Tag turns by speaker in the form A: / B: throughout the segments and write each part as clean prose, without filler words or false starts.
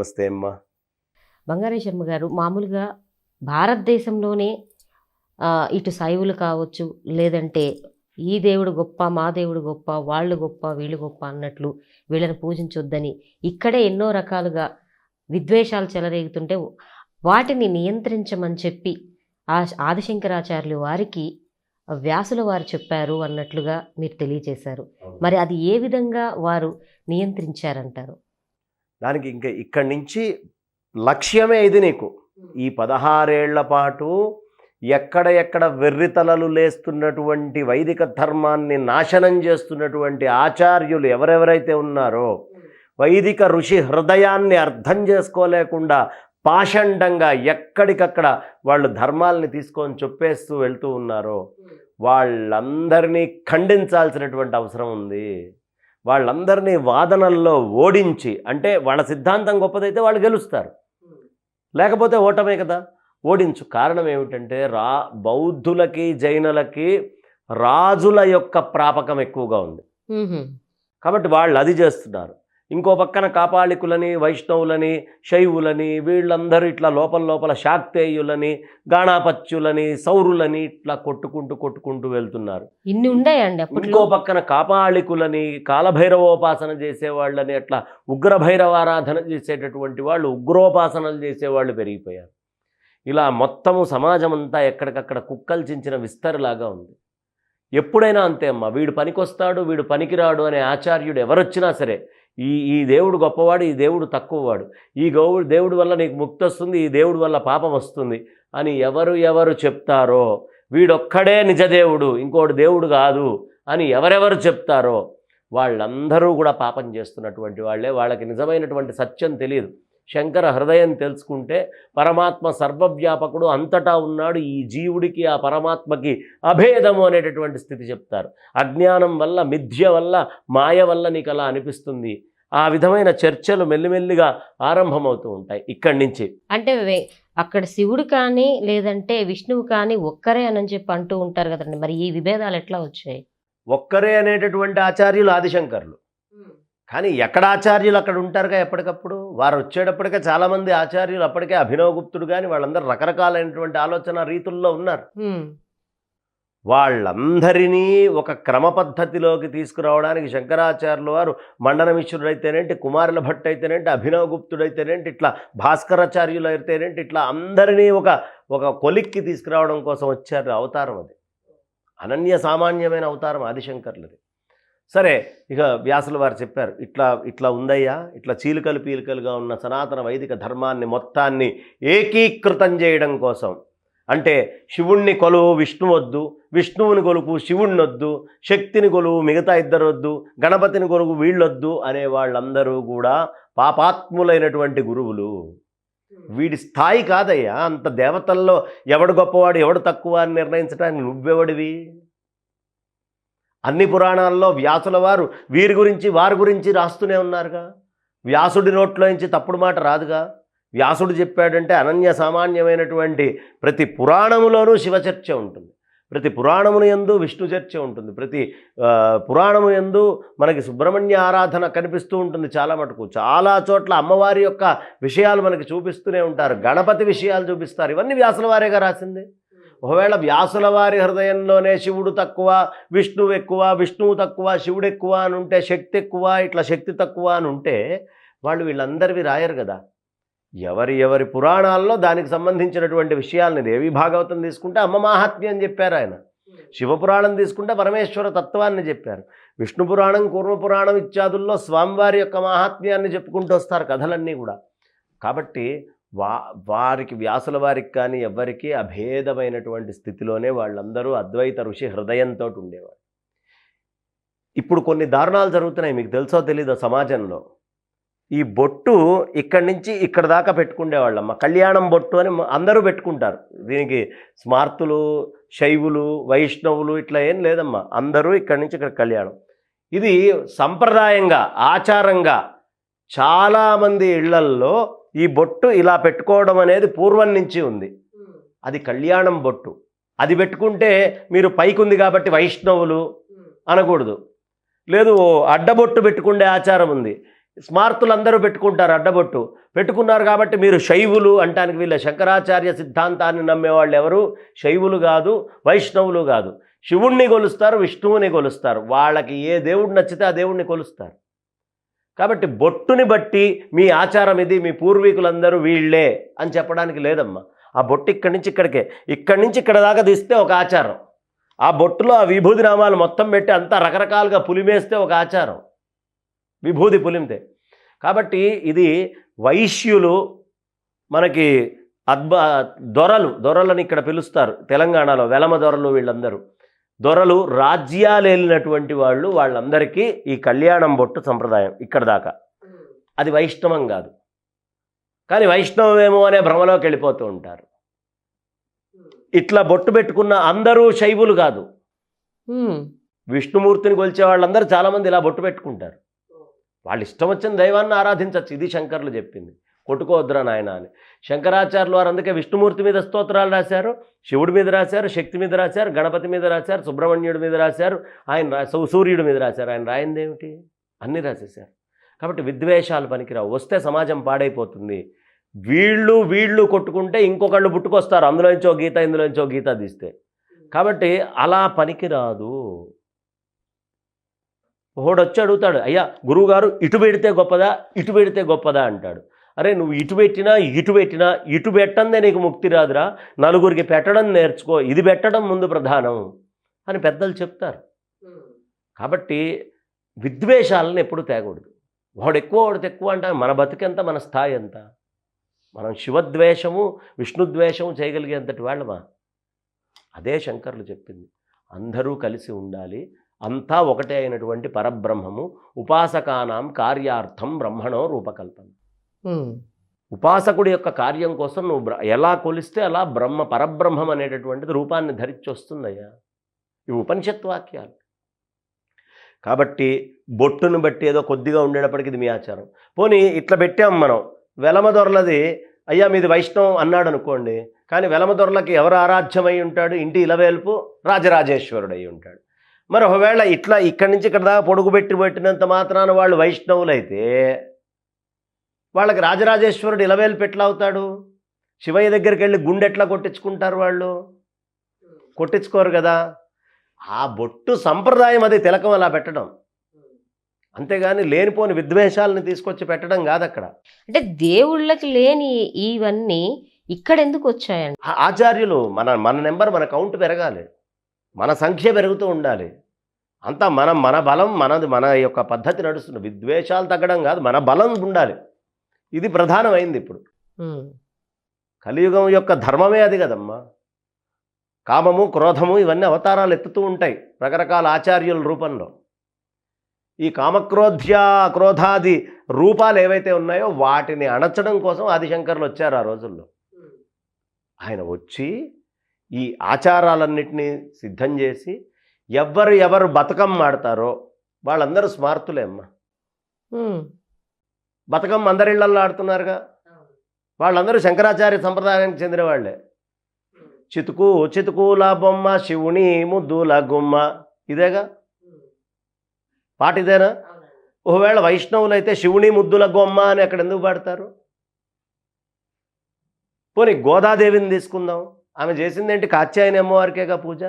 A: నమస్తే అమ్మా.
B: బంగారి శర్మ గారు, మామూలుగా భారతదేశంలోనే ఇటు శైవులు కావచ్చు, లేదంటే ఈ దేవుడు గొప్ప, మా దేవుడు గొప్ప, వాళ్ళు గొప్ప, వీళ్ళు గొప్ప అన్నట్లు వీళ్ళని పూజించొద్దని ఇక్కడే ఎన్నో రకాలుగా విద్వేషాలు చెలరేగుతుంటే వాటిని నియంత్రించమని చెప్పి ఆదిశంకరాచార్యులు వారికి వ్యాసుల వారు చెప్పారు అన్నట్లుగా మీరు తెలియజేశారు. మరి అది ఏ విధంగా వారు నియంత్రించారంటారు?
A: దానికి ఇంకా ఇక్కడి నుంచి లక్ష్యమే ఇది. నీకు ఈ 16 ఏళ్ల పాటు ఎక్కడ వెర్రితలలు లేస్తున్నటువంటి వైదిక ధర్మాన్ని నాశనం చేస్తున్నటువంటి ఆచార్యులు ఎవరెవరైతే ఉన్నారో, వైదిక ఋషి హృదయాన్ని అర్థం చేసుకోలేకుండా పాషండంగా ఎక్కడికక్కడ వాళ్ళు ధర్మాలని తీసుకొని చొప్పేస్తూ వెళ్తూ ఉన్నారో, వాళ్ళందరినీ ఖండించాల్సినటువంటి అవసరం ఉంది. వాళ్ళందరినీ వాదనల్లో ఓడించి, అంటే వాళ్ళ సిద్ధాంతం గొప్పదైతే వాళ్ళు గెలుస్తారు, లేకపోతే ఓటమే కదా. ఓడించు. కారణం ఏమిటంటే బౌద్ధులకి జైనులకి రాజుల యొక్క ప్రాపకం ఎక్కువగా ఉంది కాబట్టి వాళ్ళు అది చేస్తున్నారు. ఇంకో పక్కన కాపాళికులని, వైష్ణవులని, శైవులని, వీళ్ళందరూ ఇట్లా లోపల శాక్తేయులని, గాణాపత్యులని, సౌరులని ఇట్లా కొట్టుకుంటూ వెళ్తున్నారు.
B: ఇన్ని ఉండేయండి.
A: ఇంకో పక్కన కాపాళికులని, కాలభైరవోపాసన చేసేవాళ్ళని, అట్లా ఉగ్రభైరవారాధన చేసేటటువంటి వాళ్ళు, ఉగ్రోపాసనలు చేసేవాళ్ళు పెరిగిపోయారు. ఇలా మొత్తము సమాజం అంతా ఎక్కడికక్కడ కుక్కలు చించిన విస్తరిలాగా ఉంది. ఎప్పుడైనా అంతే అమ్మ, వీడు పనికొస్తాడు, వీడు పనికిరాడు అనే ఆచార్యుడు ఎవరొచ్చినా సరే, ఈ దేవుడు గొప్పవాడు, ఈ దేవుడు తక్కువవాడు, ఈ దేవుడి వల్ల నీకు ముక్తి వస్తుంది, ఈ దేవుడి వల్ల పాపం వస్తుంది అని ఎవరు చెప్తారో, వీడొక్కడే నిజదేవుడు, ఇంకోటి దేవుడు కాదు అని ఎవరెవరు చెప్తారో వాళ్ళందరూ కూడా పాపం చేస్తున్నటువంటి వాళ్ళే. వాళ్ళకి నిజమైనటువంటి సత్యం తెలియదు. శంకర హృదయం తెలుసుకుంటే పరమాత్మ సర్వవ్యాపకుడు, అంతటా ఉన్నాడు, ఈ జీవుడికి ఆ పరమాత్మకి అభేదము అనేటటువంటి స్థితి చెప్తారు. అజ్ఞానం వల్ల, మిథ్య వల్ల, మాయ వల్ల నీకు అలా అనిపిస్తుంది. ఆ విధమైన చర్చలు మెల్లిమెల్లిగా ఆరంభమవుతూ ఉంటాయి ఇక్కడి నుంచి.
B: అంటే అక్కడ శివుడు కానీ లేదంటే విష్ణువు కానీ ఒక్కరే అని చెప్పి అంటూ ఉంటారు కదండి, మరి ఈ విభేదాలు ఎట్లా వచ్చాయి?
A: ఒక్కరే అనేటటువంటి ఆచార్యులు ఆదిశంకర్లు. కానీ ఎక్కడ ఆచార్యులు అక్కడ ఉంటారుగా ఎప్పటికప్పుడు. వారు వచ్చేటప్పటికే చాలామంది ఆచార్యులు అప్పటికే అభినవగుప్తుడు కానీ వాళ్ళందరూ రకరకాలైనటువంటి ఆలోచన రీతుల్లో ఉన్నారు. వాళ్ళందరినీ ఒక క్రమ పద్ధతిలోకి తీసుకురావడానికి శంకరాచార్యుల వారు మండనమిశ్రుడైతేనేంటి, కుమారుల భట్ అయితేనేంటి, అభినవగుప్తుడైతేనేంటి, ఇట్లా భాస్కరాచార్యులు అయితేనేంటి, ఇట్లా అందరినీ ఒక కొలిక్కి తీసుకురావడం కోసం వచ్చారు. అవతారం అది అనన్య సామాన్యమైన అవతారం ఆదిశంకర్లది. సరే, ఇక వ్యాసుల వారు చెప్పారు, ఇట్లా ఉందయ్యా, ఇట్లా చీలికలు పీలికలుగా ఉన్న సనాతన వైదిక ధర్మాన్ని మొత్తాన్ని ఏకీకృతం చేయడం కోసం, అంటే శివుణ్ణి కొలువు విష్ణువు వద్దు, విష్ణువుని కొలుపు శివుణ్ణి వద్దు, శక్తిని కొలువు మిగతా ఇద్దరు వద్దు, గణపతిని కొలువు వీళ్ళొద్దు అనే వాళ్ళందరూ కూడా పాపాత్ములైనటువంటి గురువులు. వీడి స్థాయి కాదయ్యా. అంత దేవతల్లో ఎవడు గొప్పవాడు ఎవడు తక్కువ అని నిర్ణయించడానికి నువ్వెవడివి? అన్ని పురాణాల్లో వ్యాసుల వారు వీరి గురించి వారి గురించి రాస్తూనే ఉన్నారుగా. వ్యాసుడి నోట్లోంచి తప్పుడు మాట రాదుగా. వ్యాసుడు చెప్పాడంటే అనన్య సామాన్యమైనటువంటి ప్రతి పురాణములోనూ శివచర్చ ఉంటుంది, ప్రతి పురాణమును యందు విష్ణు చర్చ ఉంటుంది, ప్రతి పురాణము యందు మనకి సుబ్రహ్మణ్య ఆరాధన కనిపిస్తూ ఉంటుంది. చాలా మటుకు చాలా చోట్ల అమ్మవారి యొక్క విషయాలు మనకి చూపిస్తూనే ఉంటారు, గణపతి విషయాలు చూపిస్తారు. ఇవన్నీ వ్యాసుల వారేగా రాసింది. ఒకవేళ వ్యాసుల వారి హృదయంలోనే శివుడు తక్కువ, విష్ణువు ఎక్కువ, విష్ణువు తక్కువ, శివుడు ఎక్కువ అని ఉంటే, శక్తి ఎక్కువ, ఇట్లా శక్తి తక్కువ అని ఉంటే వాళ్ళు వీళ్ళందరివి రాయరు కదా. ఎవరి పురాణాల్లో దానికి సంబంధించినటువంటి విషయాలని, దేవి భాగవతం తీసుకుంటే అమ్మ మాహాత్మ్యం చెప్పారు ఆయన, శివపురాణం తీసుకుంటే పరమేశ్వర తత్వాన్ని చెప్పారు, విష్ణు పురాణం, కూర్మపురాణం ఇత్యాదుల్లో స్వామివారి యొక్క మాహాత్మ్యాన్ని చెప్పుకుంటూ వస్తారు కథలన్నీ కూడా. కాబట్టి వారికి వ్యాసుల వారికి కానీ ఎవ్వరికీ అభేదమైనటువంటి స్థితిలోనే వాళ్ళందరూ అద్వైత ఋషి హృదయంతో ఉండేవారు. ఇప్పుడు కొన్ని దారుణాలు జరుగుతున్నాయి, మీకు తెలుసో తెలీదో సమాజంలో. ఈ బొట్టు ఇక్కడి నుంచి ఇక్కడ దాకా పెట్టుకునేవాళ్ళమ్మ, కళ్యాణం బొట్టు అని అందరూ పెట్టుకుంటారు. దీనికి స్మార్తులు, శైవులు, వైష్ణవులు ఇట్లా ఏం లేదమ్మా, అందరూ ఇక్కడి నుంచి ఇక్కడ కళ్యాణం. ఇది సంప్రదాయంగా, ఆచారంగా చాలామంది ఇళ్లల్లో ఈ బొట్టు ఇలా పెట్టుకోవడం అనేది పూర్వం నుంచి ఉంది. అది కళ్యాణం బొట్టు. అది పెట్టుకుంటే మీరు పైకుంది కాబట్టి వైష్ణవులు అనకూడదు. లేదు, అడ్డబొట్టు పెట్టుకునే ఆచారం ఉంది. స్మార్తులు అందరూ పెట్టుకుంటారు అడ్డబొట్టు. పెట్టుకున్నారు కాబట్టి మీరు శైవులు అంటానికి వీళ్ళ శంకరాచార్య సిద్ధాంతాన్ని నమ్మేవాళ్ళు ఎవరు శైవులు కాదు, వైష్ణవులు కాదు. శివుణ్ణి కొలుస్తారు, విష్ణువుని కొలుస్తారు. వాళ్ళకి ఏ దేవుడు నచ్చితే ఆ దేవుణ్ణి కొలుస్తారు. కాబట్టి బొట్టుని బట్టి మీ ఆచారం ఇది, మీ పూర్వీకులందరూ వీళ్ళే అని చెప్పడానికి లేదమ్మా. ఆ బొట్టు ఇక్కడి నుంచి ఇక్కడ దాకా తీస్తే ఒక ఆచారం. ఆ బొట్టులో ఆ విభూది నామాలు మొత్తం పెట్టి అంతా రకరకాలుగా పులిమేస్తే ఒక ఆచారం, విభూది పులిమితే. కాబట్టి ఇది వైశ్యులు మనకి దొరలని ఇక్కడ పిలుస్తారు తెలంగాణలో, వెలమ దొరలు. వీళ్ళందరూ దొరలు, రాజ్యాలు వెళ్ళినటువంటి వాళ్ళు. వాళ్ళందరికీ ఈ కళ్యాణం బొట్టు సంప్రదాయం ఇక్కడ దాకా. అది వైష్ణవం కాదు, కానీ వైష్ణవమేమో అనే భ్రమలోకి వెళ్ళిపోతూ ఉంటారు. ఇట్లా బొట్టు పెట్టుకున్న అందరూ శైవులు కాదు. విష్ణుమూర్తిని కొలిచే వాళ్ళందరూ చాలామంది ఇలా బొట్టు పెట్టుకుంటారు. వాళ్ళు ఇష్టం వచ్చిన దైవాన్ని ఆరాధించవచ్చు. ఇది శంకర్లు చెప్పింది, కొట్టుకోవద్దురా నాయన అని. శంకరాచార్యులు వారు అందుకే విష్ణుమూర్తి మీద స్తోత్రాలు రాశారు, శివుడి మీద రాశారు, శక్తి మీద రాశారు, గణపతి మీద రాశారు, సుబ్రహ్మణ్యుడి మీద రాశారు, సూర్యుడి మీద రాశారు. ఆయన రాయిందేమిటి? అన్నీ రాసేశారు. కాబట్టి విద్వేషాలు పనికిరావు. వస్తే సమాజం పాడైపోతుంది. వీళ్ళు కొట్టుకుంటే ఇంకొకళ్ళు పుట్టుకొస్తారు, అందులోంచో గీత ఇందులోంచో గీత తీస్తే. కాబట్టి అలా పనికిరాదు. ఒకడొచ్చి అడుగుతాడు, అయ్యా గురువుగారు ఇటు పెడితే గొప్పదా ఇటు పెడితే గొప్పదా అంటాడు. అరే నువ్వు ఇటు పెట్టినా ఇటు పెట్టందే నీకు ముక్తి రాదురా, నలుగురికి పెట్టడం నేర్చుకో, ఇది పెట్టడం ముందు ప్రధానం అని పెద్దలు చెప్తారు. కాబట్టి విద్వేషాలను ఎప్పుడు తేకూడదు. వాడు ఎక్కువ వాడు తక్కువ అంటే మన బతికెంత, మన స్థాయి ఎంత. మనం శివద్వేషము విష్ణుద్వేషము చేయగలిగేంతటి వాళ్ళమా? అదే శంకర్లు చెప్పింది. అందరూ కలిసి ఉండాలి, అంతా ఒకటే అయినటువంటి పరబ్రహ్మము. ఉపాసకానాం కార్యార్థం బ్రహ్మణో రూపకల్పన. ఉపాసకుడి యొక్క కార్యం కోసం నువ్వు ఎలా కొలిస్తే అలా పరబ్రహ్మం అనేటటువంటిది రూపాన్ని ధరించి వస్తుందయ్యా. ఇవి ఉపనిషత్ వాక్యాలు. కాబట్టి బొట్టును బట్టి ఏదో కొద్దిగా ఉండేటప్పటికి ఇది మీ ఆచారం. పోనీ ఇట్లా పెట్టాం మనం, వెలమదొరలది అయ్యా మీది వైష్ణవం అన్నాడు అనుకోండి, కానీ వెలమదొరలకి ఎవరు ఆరాధ్యమై ఉంటాడు? ఇంటి ఇలవేల్పు రాజరాజేశ్వరుడు అయి ఉంటాడు. మరి ఒకవేళ ఇట్లా ఇక్కడి నుంచి ఇక్కడ దాకా పొడుగు పెట్టినంత మాత్రాన వాళ్ళు వైష్ణవులైతే వాళ్ళకి రాజరాజేశ్వరుడు ఇలవేల్పు ఎట్లా అవుతాడు? శివయ్య దగ్గరికి వెళ్ళి గుండె ఎట్లా కొట్టించుకుంటారు? వాళ్ళు కొట్టించుకోరు కదా. ఆ బొట్టు సంప్రదాయం, అది తిలకం అలా పెట్టడం, అంతేగాని లేనిపోని విద్వేషాలను తీసుకొచ్చి పెట్టడం కాదు అక్కడ.
B: అంటే దేవుళ్ళకి లేని ఇవన్నీ ఇక్కడ ఎందుకు వచ్చాయండి?
A: ఆచార్యులు మన నెంబర్, మన కౌంట్ పెరగాలి, మన సంఖ్య పెరుగుతూ ఉండాలి. అంతా మన బలం మనది, మన యొక్క పద్ధతి నడుస్తుంది. విద్వేషాలు తగ్గడం కాదు, మన బలం ఉండాలి. ఇది ప్రధానమైంది ఇప్పుడు. కలియుగం యొక్క ధర్మమే అది కదమ్మా. కామము క్రోధము ఇవన్నీ అవతారాలు ఎత్తుతూ ఉంటాయి రకరకాల ఆచార్యుల రూపంలో. ఈ క్రోధాది రూపాలు ఏవైతే ఉన్నాయో వాటిని అణచడం కోసం ఆదిశంకర్లు వచ్చారు ఆ రోజుల్లో. ఆయన వచ్చి ఈ ఆచారాలన్నింటినీ సిద్ధం చేసి ఎవరు బతుకమ్మ ఆడతారో వాళ్ళందరూ స్మార్తులే అమ్మ. బతుకమ్మ అందరిళ్లల్లో ఆడుతున్నారుగా, వాళ్ళందరూ శంకరాచార్య సంప్రదాయానికి చెందిన వాళ్ళే. చితుకుల బొమ్మ శివుని ముద్దుల గుమ్మ, ఇదేగా పాట, ఇదేనా? ఒకవేళ వైష్ణవులు అయితే శివుని ముద్దుల గొమ్మ అని అక్కడ ఎందుకు పాడతారు? పోనీ గోదాదేవిని తీసుకుందాం, ఆమె చేసిందేంటి? కాత్యాయని అమ్మవారికేగా పూజ.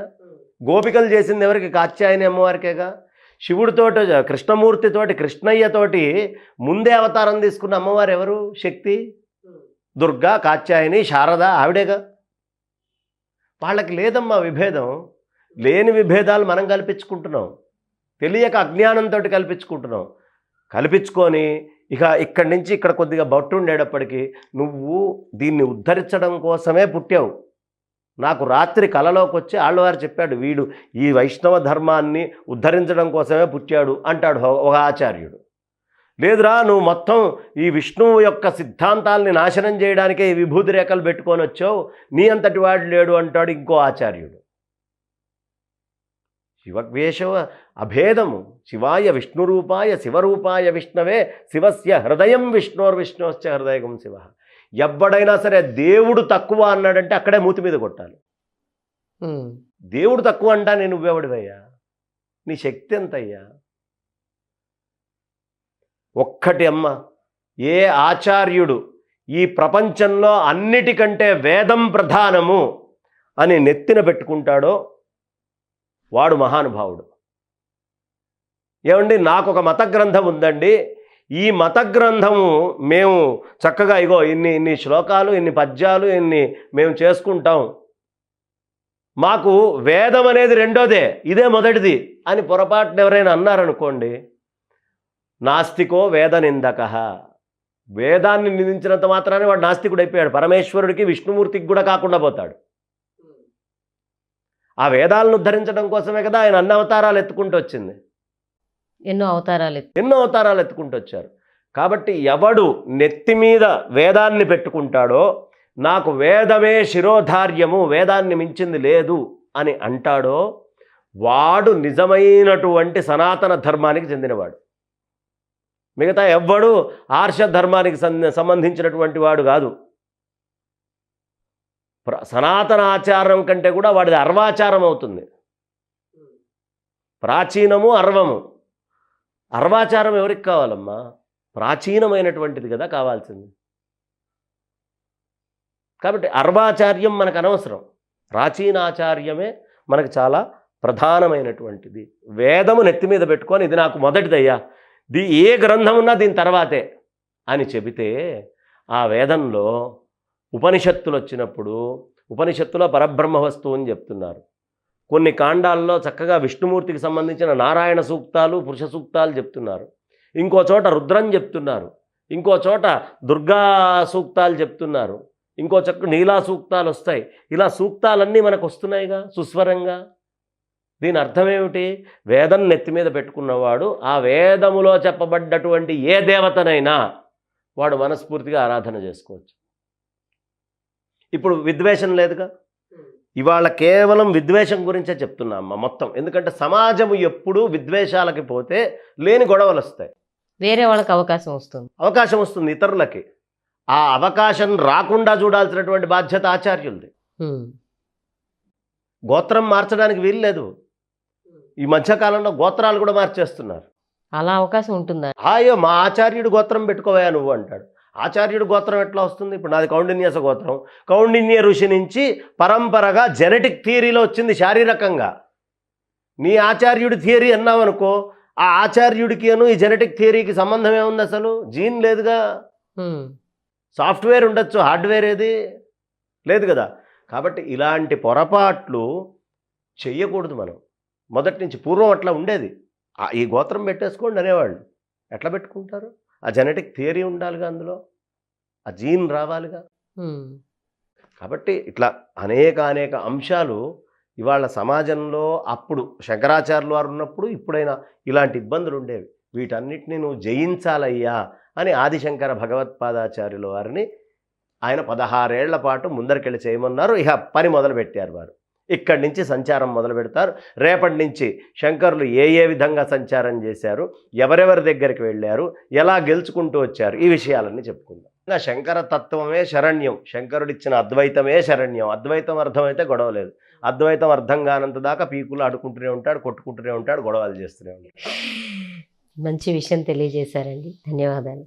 A: గోపికలు చేసింది ఎవరికి? కాత్యాయని అమ్మవారికేగా. శివుడితోటి, కృష్ణమూర్తితోటి, కృష్ణయ్యతోటి ముందే అవతారం తీసుకున్న అమ్మవారు ఎవరు? శక్తి, దుర్గా, కాత్యాయని, శారద, ఆవిడేగా. వాళ్ళకి లేదమ్మా విభేదం. లేని విభేదాలు మనం కల్పించుకుంటున్నాం, తెలియక అజ్ఞానంతో కల్పించుకొని ఇక్కడి నుంచి ఇక్కడ కొద్దిగా బొట్టు ఉండేటప్పటికీ నువ్వు దీన్ని ఉద్ధరించడం కోసమే పుట్టావు. నాకు రాత్రి కలలోకి వచ్చి ఆళ్ళవారు చెప్పాడు, వీడు ఈ వైష్ణవ ధర్మాన్ని ఉద్ధరించడం కోసమే పుట్టాడు అంటాడు ఒక ఆచార్యుడు. లేదురా నువ్వు మొత్తం ఈ విష్ణువు యొక్క సిద్ధాంతాలని నాశనం చేయడానికే ఈ విభూతి రేఖలు పెట్టుకొని వచ్చావు, నీ అంతటి వాడు లేడు అంటాడు ఇంకో ఆచార్యుడు. శివద్వేషవ అభేదము. శివాయ విష్ణురూపాయ శివరూపాయ విష్ణవే శివస్య హృదయం విష్ణోశ్చ హృదయం శివ. ఎవడైనా సరే దేవుడు తక్కువ అన్నాడంటే అక్కడే మూతి మీద కొట్టాలి. దేవుడు తక్కువ అంటా నువ్వెవడివయ్యా? నీ శక్తి ఎంతయ్యా? ఒక్కటి అమ్మ, ఏ ఆచార్యుడు ఈ ప్రపంచంలో అన్నిటికంటే వేదం ప్రధానము అని నెత్తిన పెట్టుకుంటాడో వాడు మహానుభావుడు. ఏమండి, నాకు ఒక మత గ్రంథం ఉందండి, ఈ మత గ్రంథము మేము చక్కగా ఇగో ఇన్ని శ్లోకాలు, ఇన్ని పద్యాలు, మేము చేసుకుంటాం, మాకు వేదం అనేది రెండోదే, ఇదే మొదటిది అని పొరపాటున ఎవరైనా అన్నారనుకోండి, నాస్తికో వేద నిందక. వేదాన్ని నిందించినంత మాత్రానే వాడు నాస్తికుడు అయిపోయాడు. పరమేశ్వరుడికి, విష్ణుమూర్తికి కూడా కాకుండా పోతాడు. ఆ వేదాలను ఉద్ధరించడం కోసమే కదా ఆయన అన్ని అవతారాలు ఎత్తుకుంటూ వచ్చింది.
B: ఎన్నో అవతారాలు
A: ఎత్తుకుంటూ వచ్చారు. కాబట్టి ఎవడు నెత్తి మీద వేదాన్ని పెట్టుకుంటాడో, నాకు వేదమే శిరోధార్యము, వేదాన్ని మించింది లేదు అని అంటాడో వాడు నిజమైనటువంటి సనాతన ధర్మానికి చెందినవాడు. మిగతా ఎవ్వడు ఆర్ష ధర్మానికి సంబంధించినటువంటి వాడు కాదు. సనాతన ఆచారం కంటే కూడా వాడిది అర్వాచారం అవుతుంది. ప్రాచీనము అర్వము. అర్వాచారం ఎవరికి కావాలమ్మా? ప్రాచీనమైనటువంటిది కదా కావాల్సింది. కాబట్టి అర్వాచార్యం మనకు అనవసరం, ప్రాచీనాచార్యమే మనకు చాలా ప్రధానమైనటువంటిది. వేదము నెత్తి మీద పెట్టుకొని ఇది నాకు మొదటిదయ్యా, ఏ గ్రంథం ఉన్నా దీని తర్వాతే అని చెబితే, ఆ వేదంలో ఉపనిషత్తులు వచ్చినప్పుడు ఉపనిషత్తులో పరబ్రహ్మ వస్తువు అని చెప్తున్నారు. కొన్ని కాండాల్లో చక్కగా విష్ణుమూర్తికి సంబంధించిన నారాయణ సూక్తాలు, పురుష సూక్తాలు చెప్తున్నారు. ఇంకో చోట రుద్రం చెప్తున్నారు, ఇంకో చోట దుర్గా సూక్తాలు చెప్తున్నారు, ఇంకో చక్క నీలా సూక్తాలు వస్తాయి. ఇలా సూక్తాలన్నీ మనకు వస్తున్నాయిగా సుస్వరంగా. దీని అర్థం ఏమిటి? వేదం నెత్తి మీద పెట్టుకున్నవాడు ఆ వేదములో చెప్పబడ్డటువంటి ఏ దేవతనైనా వాడు మనస్ఫూర్తిగా ఆరాధన చేసుకోవచ్చు. ఇప్పుడు విద్వేషం లేదుగా. ఇవాళ కేవలం విద్వేషం గురించే చెప్తున్నా అమ్మ మొత్తం. ఎందుకంటే సమాజము ఎప్పుడూ విద్వేషాలకి పోతే లేని గొడవలు వస్తాయి,
B: వేరే వాళ్ళకి అవకాశం వస్తుంది ఇతరులకి. ఆ అవకాశం రాకుండా చూడాల్సినటువంటి బాధ్యత ఆచార్యులది. గోత్రం మార్చడానికి వీల్లేదు. ఈ మధ్యకాలంలో గోత్రాలు కూడా మార్చేస్తున్నారు. అలా అవకాశం ఉంటుందా?
A: అయ్యో, మా ఆచార్యుడు గోత్రం పెట్టుకోవా నువ్వు అంటాడు. ఆచార్యుడు గోత్రం ఎట్లా వస్తుంది? ఇప్పుడు నాది కౌండిన్యస గోత్రం. కౌండిన్య ఋషి నుంచి పరంపరగా జెనెటిక్ థియరీలో వచ్చింది శారీరకంగా. నీ ఆచార్యుడి థియరీ అన్నావనుకో, ఆ ఆచార్యుడికి ఈ జెనెటిక్ థియరీకి సంబంధం ఏముంది? అసలు జీన్ లేదుగా. సాఫ్ట్వేర్ ఉండొచ్చు, హార్డ్వేర్ ఏది లేదు కదా. కాబట్టి ఇలాంటి పొరపాట్లు చెయ్యకూడదు మనం. మొదటి నుంచి పూర్వం అట్లా ఉండేది. ఈ గోత్రం పెట్టేసుకోండి అనేవాళ్ళు. ఎట్లా పెట్టుకుంటారు? ఆ జెనెటిక్ థియరీ ఉండాలిగా, అందులో ఆ జీన్ రావాలిగా. కాబట్టి ఇట్లా అనేక అంశాలు ఇవాళ సమాజంలో అప్పుడు శంకరాచార్యులు వారు ఉన్నప్పుడు ఇప్పుడైనా ఇలాంటి ఇబ్బందులు ఉండేవి. వీటన్నిటిని నువ్వు జయించాలయ్యా అని ఆదిశంకర భగవత్పాదాచార్యుల వారిని ఆయన 16 ఏళ్ల పాటు ముందరికెళ్ళి చేయమన్నారు. ఇక పని మొదలుపెట్టారు వారు. ఇక్కడి నుంచి సంచారం మొదలు పెడతారు. రేపటి నుంచి శంకరులు ఏ విధంగా సంచారం చేశారు, ఎవరెవరి దగ్గరికి వెళ్ళారు, ఎలా గెలుచుకుంటూ వచ్చారు, ఈ విషయాలన్నీ చెప్పుకుందాం. ఇంకా శంకర తత్వమే శరణ్యం, శంకరుడిచ్చిన అద్వైతమే శరణ్యం. అద్వైతం అర్థమైతే గొడవ లేదు. అద్వైతం అర్థం కానంత దాకా పీకులు అడుకుంటూనే ఉంటాడు, కొట్టుకుంటూనే ఉంటాడు, గొడవలు చేస్తూనే ఉంటాడు.
B: మంచి విషయం తెలియజేశారండి. ధన్యవాదాలు.